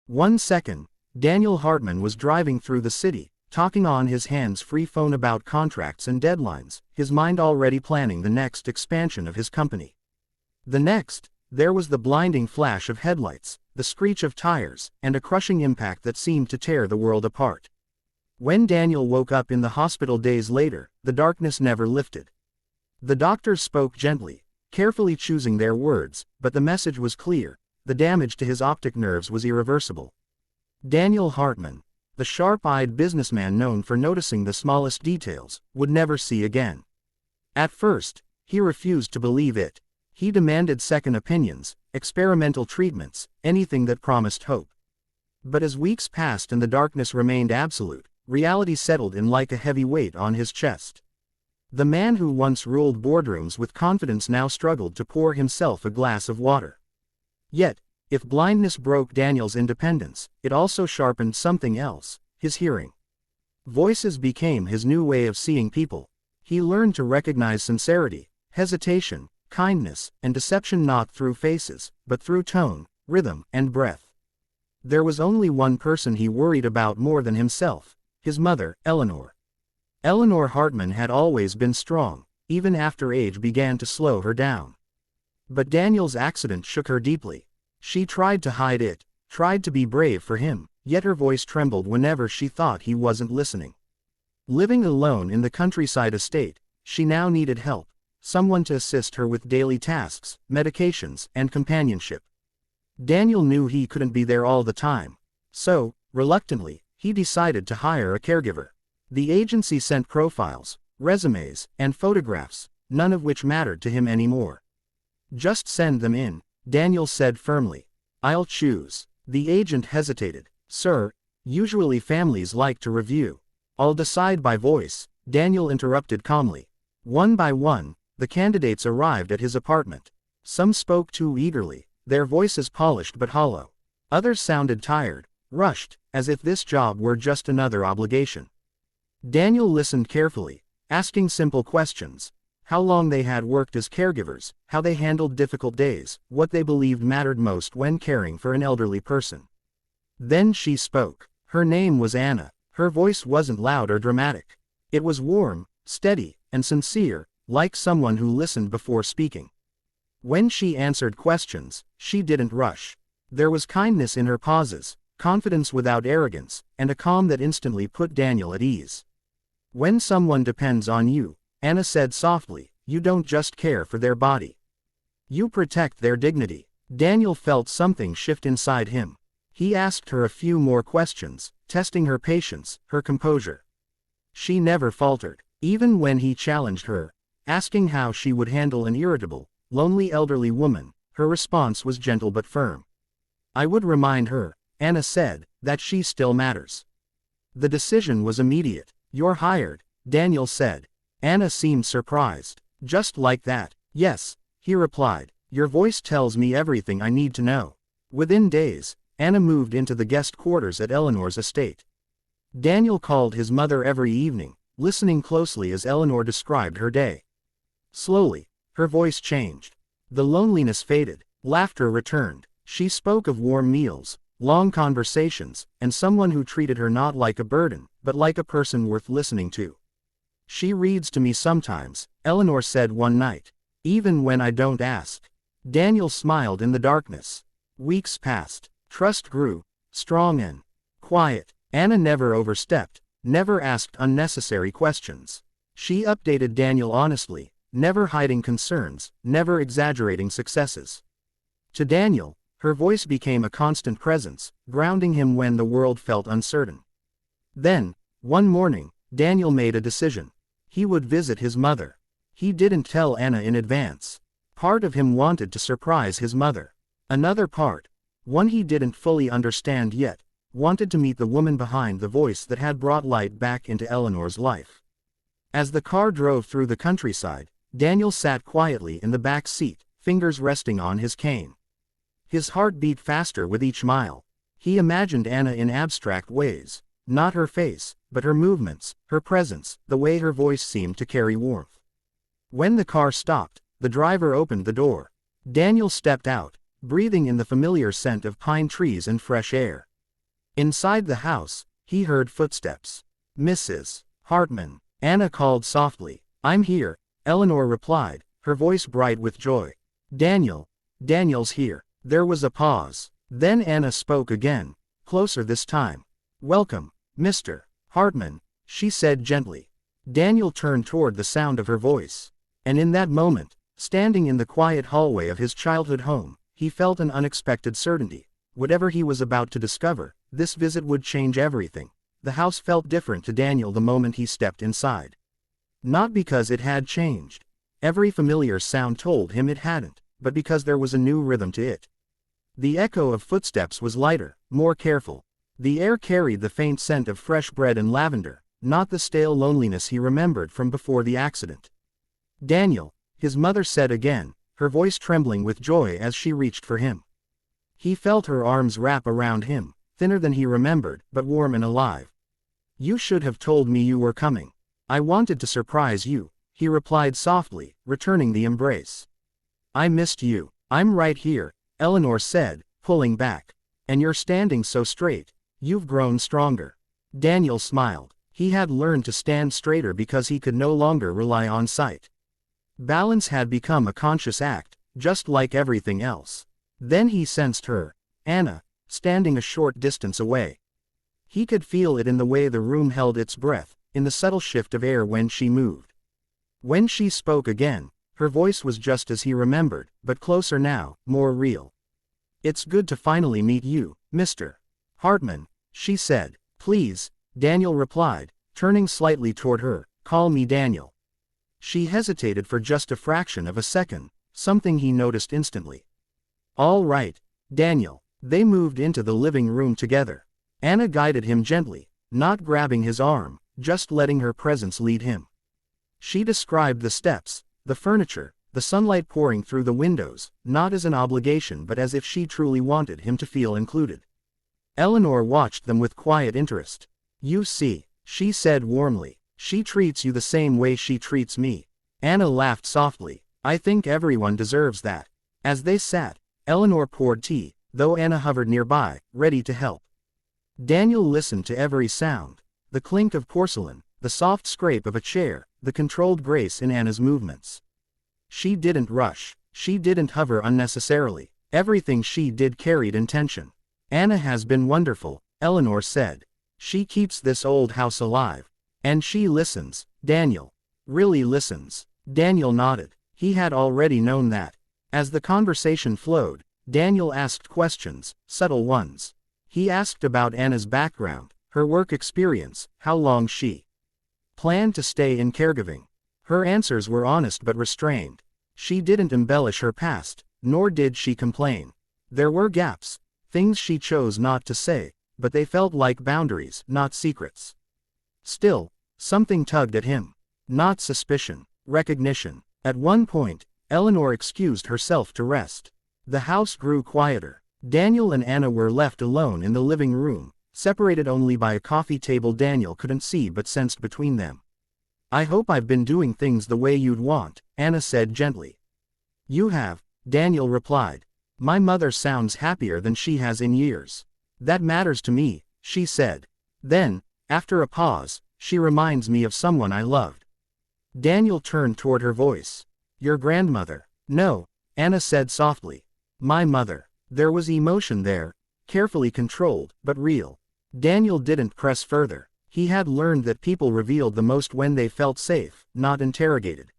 1 second, Daniel Hartman was driving through the city, talking on his hands-free phone about contracts and deadlines, his mind already planning the next expansion of his company. The next, there was the blinding flash of headlights, the screech of tires, and a crushing impact that seemed to tear the world apart. When Daniel woke up in the hospital days later, the darkness never lifted. The doctors spoke gently, carefully choosing their words, but the message was clear: the damage to his optic nerves was irreversible. Daniel Hartman, the sharp-eyed businessman known for noticing the smallest details, would never see again. At first, he refused to believe it. He demanded second opinions, experimental treatments, anything that promised hope. But as weeks passed and the darkness remained absolute, reality settled in like a heavy weight on his chest. The man who once ruled boardrooms with confidence now struggled to pour himself a glass of water. Yet, if blindness broke Daniel's independence, it also sharpened something else: his hearing. Voices became his new way of seeing people. He learned to recognize sincerity, hesitation, kindness, and deception not through faces, but through tone, rhythm, and breath. There was only one person he worried about more than himself: his mother, Eleanor. Eleanor Hartman had always been strong, even after age began to slow her down. But Daniel's accident shook her deeply. She tried to hide it, tried to be brave for him, yet her voice trembled whenever she thought he wasn't listening. Living alone in the countryside estate, she now needed help, someone to assist her with daily tasks, medications, and companionship. Daniel knew he couldn't be there all the time. So, reluctantly, he decided to hire a caregiver. The agency sent profiles, resumes, and photographs, none of which mattered to him anymore. "Just send them in," Daniel said firmly. "I'll choose." The agent hesitated. "Sir, usually families like to review." "I'll decide by voice," Daniel interrupted calmly. One by one, the candidates arrived at his apartment. Some spoke too eagerly, their voices polished but hollow. Others sounded tired, rushed, as if this job were just another obligation. Daniel listened carefully, asking simple questions: how long they had worked as caregivers, how they handled difficult days, what they believed mattered most when caring for an elderly person. Then she spoke. Her name was Anna. Her voice wasn't loud or dramatic. It was warm, steady, and sincere, like someone who listened before speaking. When she answered questions, she didn't rush. There was kindness in her pauses, confidence without arrogance, and a calm that instantly put Daniel at ease. "When someone depends on you," Anna said softly, "you don't just care for their body. You protect their dignity." Daniel felt something shift inside him. He asked her a few more questions, testing her patience, her composure. She never faltered, even when he challenged her, asking how she would handle an irritable, lonely elderly woman. Her response was gentle but firm. "I would remind her," Anna said, "that she still matters." The decision was immediate. "You're hired," Daniel said. Anna seemed surprised. "Just like that?" "Yes," he replied. "Your voice tells me everything I need to know." Within days, Anna moved into the guest quarters at Eleanor's estate. Daniel called his mother every evening, listening closely as Eleanor described her day. Slowly, her voice changed. The loneliness faded, laughter returned. She spoke of warm meals, long conversations, and someone who treated her not like a burden, but like a person worth listening to. "She reads to me sometimes," Eleanor said one night. "Even when I don't ask." Daniel smiled in the darkness. Weeks passed. Trust grew, strong and quiet. Anna never overstepped, never asked unnecessary questions. She updated Daniel honestly, never hiding concerns, never exaggerating successes. To Daniel, her voice became a constant presence, grounding him when the world felt uncertain. Then, one morning, Daniel made a decision. He would visit his mother. He didn't tell Anna in advance. Part of him wanted to surprise his mother. Another part, one he didn't fully understand yet, wanted to meet the woman behind the voice that had brought light back into Eleanor's life. As the car drove through the countryside, Daniel sat quietly in the back seat, fingers resting on his cane. His heart beat faster with each mile. He imagined Anna in abstract ways. Not her face, but her movements, her presence, the way her voice seemed to carry warmth. When the car stopped, the driver opened the door. Daniel stepped out, breathing in the familiar scent of pine trees and fresh air. Inside the house, he heard footsteps. "Mrs. Hartman," Anna called softly. "I'm here," Eleanor replied, her voice bright with joy. Daniel's here." There was a pause. Then Anna spoke again, closer this time. "Welcome, Mr. Hartman," she said gently. Daniel turned toward the sound of her voice. And in that moment, standing in the quiet hallway of his childhood home, he felt an unexpected certainty. Whatever he was about to discover, this visit would change everything. The house felt different to Daniel the moment he stepped inside. Not because it had changed. Every familiar sound told him it hadn't, but because there was a new rhythm to it. The echo of footsteps was lighter, more careful. The air carried the faint scent of fresh bread and lavender, not the stale loneliness he remembered from before the accident. "Daniel," his mother said again, her voice trembling with joy as she reached for him. He felt her arms wrap around him, thinner than he remembered, but warm and alive. "You should have told me you were coming. I wanted to surprise you," he replied softly, returning the embrace. "I missed you." "I'm right here," Eleanor said, pulling back. "And you're standing so straight. You've grown stronger." Daniel smiled. He had learned to stand straighter because he could no longer rely on sight. Balance had become a conscious act, just like everything else. Then he sensed her, Anna, standing a short distance away. He could feel it in the way the room held its breath, in the subtle shift of air when she moved. When she spoke again, her voice was just as he remembered, but closer now, more real. "It's good to finally meet you, Mr. Hartman," she said. "Please," Daniel replied, turning slightly toward her, "call me Daniel." She hesitated for just a fraction of a second, something he noticed instantly. "All right, Daniel." They moved into the living room together. Anna guided him gently, not grabbing his arm, just letting her presence lead him. She described the steps, the furniture, the sunlight pouring through the windows, not as an obligation but as if she truly wanted him to feel included. Eleanor watched them with quiet interest. "You see," she said warmly, "she treats you the same way she treats me." Anna laughed softly. "I think everyone deserves that." As they sat, Eleanor poured tea, though Anna hovered nearby, ready to help. Daniel listened to every sound. The clink of porcelain, the soft scrape of a chair, the controlled grace in Anna's movements. She didn't rush. She didn't hover unnecessarily. Everything she did carried intention. "Anna has been wonderful," Eleanor said. "She keeps this old house alive. And she listens." "Daniel really listens." Daniel nodded. He had already known that. As the conversation flowed, Daniel asked questions, subtle ones. He asked about Anna's background, her work experience, how long she planned to stay in caregiving. Her answers were honest but restrained. She didn't embellish her past, nor did she complain. There were gaps, things she chose not to say, but they felt like boundaries, not secrets. Still, something tugged at him. Not suspicion, recognition. At one point, Eleanor excused herself to rest. The house grew quieter. Daniel and Anna were left alone in the living room, separated only by a coffee table Daniel couldn't see but sensed between them. "I hope I've been doing things the way you'd want," Anna said gently. "You have," Daniel replied. "My mother sounds happier than she has in years." "That matters to me," she said. Then, after a pause, "She reminds me of someone I loved." Daniel turned toward her voice. "Your grandmother?" "No," Anna said softly. "My mother." There was emotion there, carefully controlled, but real. Daniel didn't press further. He had learned that people revealed the most when they felt safe, not interrogated.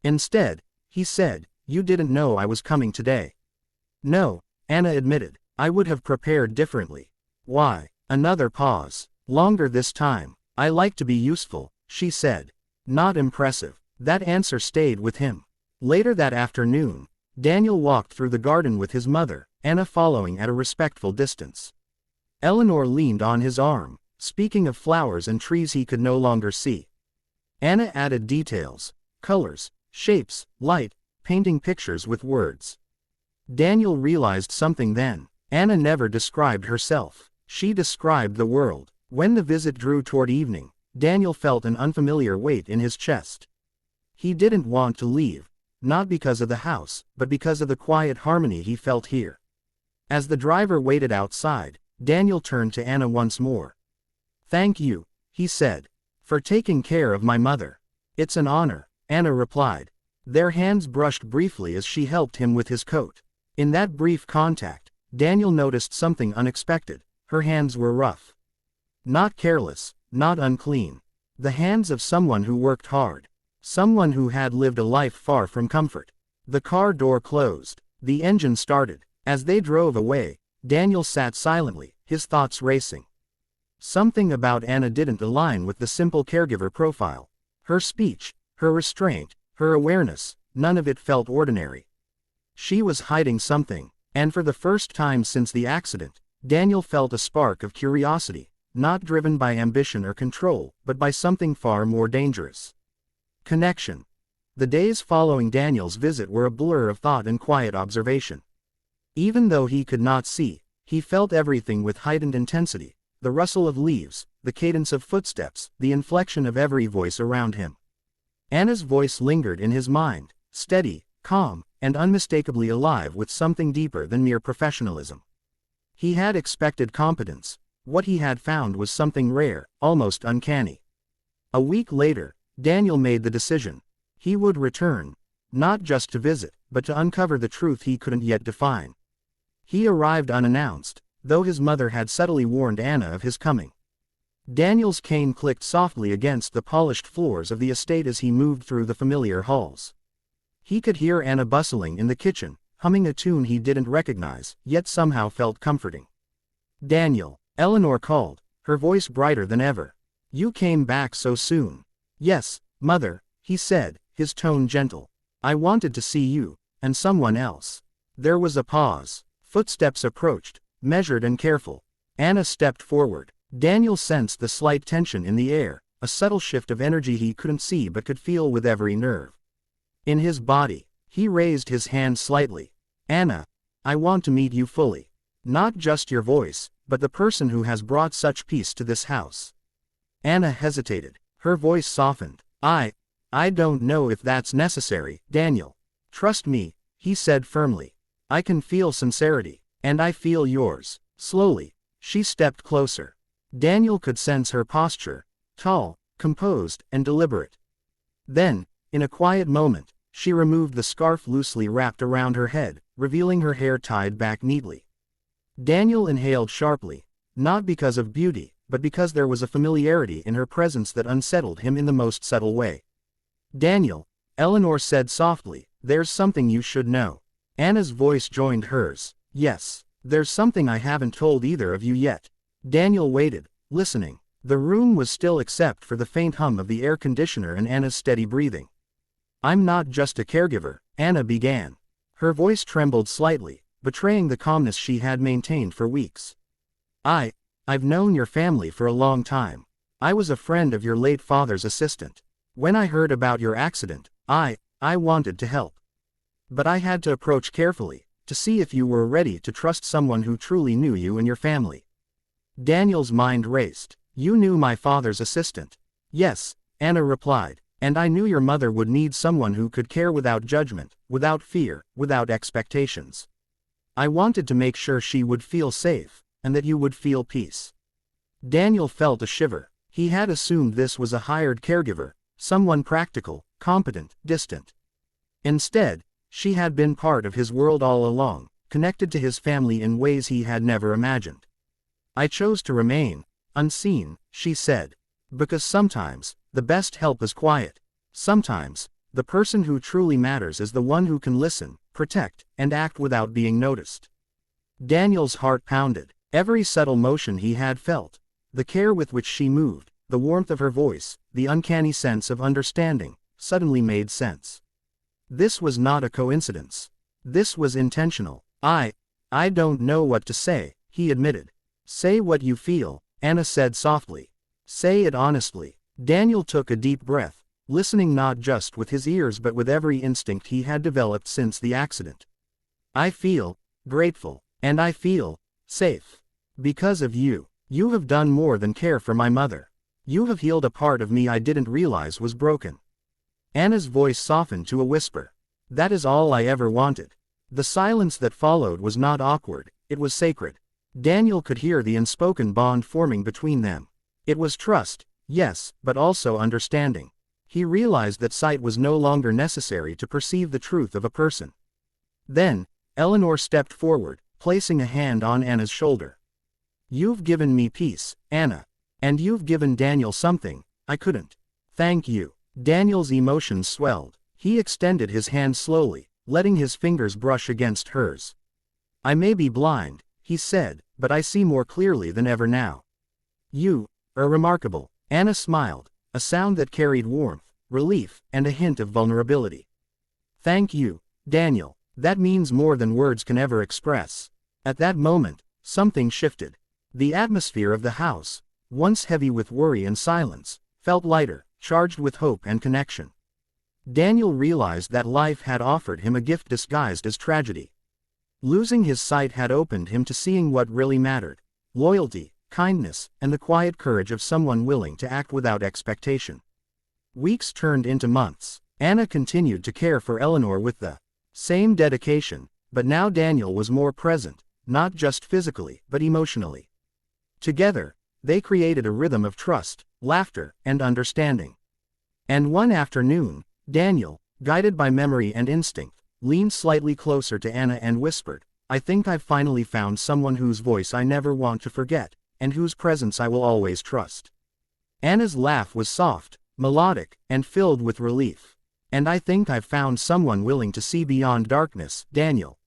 Instead, he said, "You didn't know I was coming today." "No," Anna admitted. "I would have prepared differently." "Why?" Another pause. Longer this time. "I like to be useful," she said. Not impressive. That answer stayed with him. Later that afternoon, Daniel walked through the garden with his mother, Anna following at a respectful distance. Eleanor leaned on his arm, speaking of flowers and trees he could no longer see. Anna added details, colors, shapes, light, painting pictures with words. Daniel realized something then. Anna never described herself. She described the world. When the visit drew toward evening, Daniel felt an unfamiliar weight in his chest. He didn't want to leave, not because of the house, but because of the quiet harmony he felt here. As the driver waited outside, Daniel turned to Anna once more. "Thank you," he said, "for taking care of my mother." "It's an honor," Anna replied. Their hands brushed briefly as she helped him with his coat. In that brief contact, Daniel noticed something unexpected. Her hands were rough. Not careless, not unclean. The hands of someone who worked hard. Someone who had lived a life far from comfort. The car door closed. The engine started. As they drove away, Daniel sat silently, his thoughts racing. Something about Anna didn't align with the simple caregiver profile. Her speech, her restraint, her awareness, none of it felt ordinary. She was hiding something, and for the first time since the accident, Daniel felt a spark of curiosity, not driven by ambition or control, but by something far more dangerous. Connection. The days following Daniel's visit were a blur of thought and quiet observation. Even though he could not see, he felt everything with heightened intensity, the rustle of leaves, the cadence of footsteps, the inflection of every voice around him. Anna's voice lingered in his mind, steady, calm, and unmistakably alive with something deeper than mere professionalism. He had expected competence. What he had found was something rare, almost uncanny. A week later, Daniel made the decision. He would return, not just to visit, but to uncover the truth he couldn't yet define. He arrived unannounced, though his mother had subtly warned Anna of his coming. Daniel's cane clicked softly against the polished floors of the estate as he moved through the familiar halls. He could hear Anna bustling in the kitchen, humming a tune he didn't recognize, yet somehow felt comforting. "Daniel," Eleanor called, her voice brighter than ever. "You came back so soon." "Yes, Mother," he said, his tone gentle. "I wanted to see you, and someone else." There was a pause. Footsteps approached, measured and careful. Anna stepped forward. Daniel sensed the slight tension in the air, a subtle shift of energy he couldn't see but could feel with every nerve. In his body, he raised his hand slightly. "Anna, I want to meet you fully. Not just your voice, but the person who has brought such peace to this house." Anna hesitated. Her voice softened. I don't know if that's necessary, Daniel. "Trust me," he said firmly. "I can feel sincerity, and I feel yours." Slowly, she stepped closer. Daniel could sense her posture, tall, composed, and deliberate. Then, in a quiet moment, she removed the scarf loosely wrapped around her head, revealing her hair tied back neatly. Daniel inhaled sharply, not because of beauty, but because there was a familiarity in her presence that unsettled him in the most subtle way. "Daniel," Eleanor said softly, "there's something you should know." Anna's voice joined hers. "Yes, there's something I haven't told either of you yet." Daniel waited, listening. The room was still except for the faint hum of the air conditioner and Anna's steady breathing. "I'm not just a caregiver," Anna began. Her voice trembled slightly, betraying the calmness she had maintained for weeks. I've known your family for a long time. I was a friend of your late father's assistant. When I heard about your accident, I wanted to help. But I had to approach carefully, to see if you were ready to trust someone who truly knew you and your family." Daniel's mind raced. "You knew my father's assistant?" "Yes," Anna replied, "and I knew your mother would need someone who could care without judgment, without fear, without expectations. I wanted to make sure she would feel safe, and that you would feel peace." Daniel felt a shiver. He had assumed this was a hired caregiver, someone practical, competent, distant. Instead, she had been part of his world all along, connected to his family in ways he had never imagined. "I chose to remain unseen," she said, "because sometimes, the best help is quiet. Sometimes, the person who truly matters is the one who can listen, protect, and act without being noticed." Daniel's heart pounded. Every subtle motion he had felt, the care with which she moved, the warmth of her voice, the uncanny sense of understanding, suddenly made sense. This was not a coincidence. This was intentional. I don't know what to say," he admitted. "Say what you feel," Anna said softly. "Say it honestly." Daniel took a deep breath, listening not just with his ears but with every instinct he had developed since the accident. "I feel grateful, and I feel safe. Because of you. You have done more than care for my mother. You have healed a part of me I didn't realize was broken." Anna's voice softened to a whisper. "That is all I ever wanted." The silence that followed was not awkward, it was sacred. Daniel could hear the unspoken bond forming between them. It was trust, yes, but also understanding. He realized that sight was no longer necessary to perceive the truth of a person. Then, Eleanor stepped forward, placing a hand on Anna's shoulder. "You've given me peace, Anna. And you've given Daniel something I couldn't. Thank you." Daniel's emotions swelled. He extended his hand slowly, letting his fingers brush against hers. "I may be blind," he said, "but I see more clearly than ever now. You are remarkable." Anna smiled, a sound that carried warmth, relief, and a hint of vulnerability. "Thank you, Daniel. That means more than words can ever express." At that moment, something shifted. The atmosphere of the house, once heavy with worry and silence, felt lighter, charged with hope and connection. Daniel realized that life had offered him a gift disguised as tragedy. Losing his sight had opened him to seeing what really mattered: loyalty, kindness, and the quiet courage of someone willing to act without expectation. Weeks turned into months. Anna continued to care for Eleanor with the same dedication, but now Daniel was more present, not just physically, but emotionally. Together, they created a rhythm of trust, laughter, and understanding. And one afternoon, Daniel, guided by memory and instinct, leaned slightly closer to Anna and whispered, "I think I've finally found someone whose voice I never want to forget, and whose presence I will always trust." Anna's laugh was soft, melodic, and filled with relief. "And I think I've found someone willing to see beyond darkness, Daniel."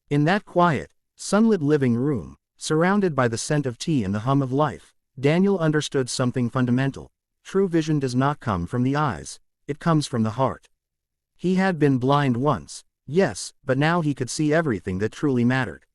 In that quiet, sunlit living room, surrounded by the scent of tea and the hum of life, Daniel understood something fundamental. True vision does not come from the eyes, it comes from the heart. He had been blind once, yes, but now he could see everything that truly mattered.